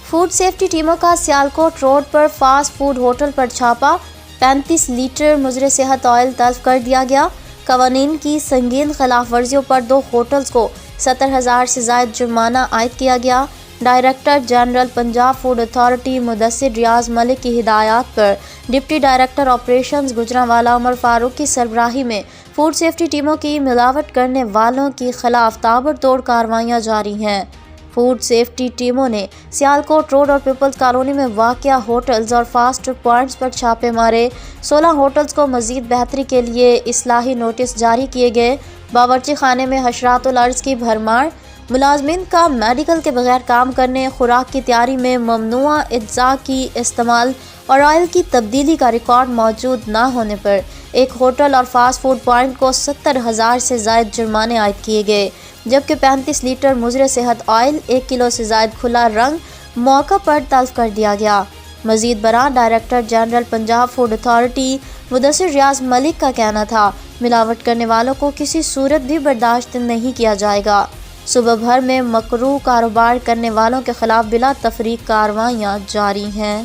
Food safety ٹیموں کا Sialkot road پر fast food hotel پر چھاپا، 35 letter مضر صحت آئل تلف کر دیا گیا۔ قوانین کی سنگین خلاف ورزیوں پر 2 ہوٹلز کو 70,000 سے زائد جرمانہ عائد کیا گیا۔ Director general Punjab food authority Mudassar Riaz Malik کی ہدایات پر deputy director operations Gujranwala Umar Farooq کی سربراہی میں فوڈ سیفٹی ٹیموں کی ملاوٹ کرنے والوں کے خلاف تابڑتوڑ کارروائیاں جاری ہیں۔ فوڈ سیفٹی ٹیموں نے سیالکوٹ روڈ اور پیپلز کالونی میں واقع ہوٹلز اور فاسٹ فوڈ پوائنٹس پر چھاپے مارے۔ 16 ہوٹلز کو مزید بہتری کے لیے اصلاحی نوٹس جاری کیے گئے۔ باورچی خانے میں حشرات الارض کی بھرمار، ملازمین کا میڈیکل کے بغیر کام کرنے، خوراک کی تیاری میں ممنوعہ اجزاء کی استعمال اور آئل کی تبدیلی کا ریکارڈ موجود نہ ہونے پر ایک ہوٹل اور فاسٹ فوڈ پوائنٹ کو 70,000 سے زائد جرمانے عائد کیے گئے، جبکہ 35 لیٹر مضر صحت آئل 1 کلو سے زائد کھلا رنگ موقع پر تلف کر دیا گیا۔ مزید برآں director general Punjab food authority Mudassar Riaz Malik کا کہنا تھا، ملاوٹ کرنے والوں کو کسی صورت بھی برداشت نہیں کیا جائے گا۔ صوبہ بھر میں مکروہ کاروبار کرنے والوں کے خلاف بلا تفریق کارروائیاں جاری ہیں۔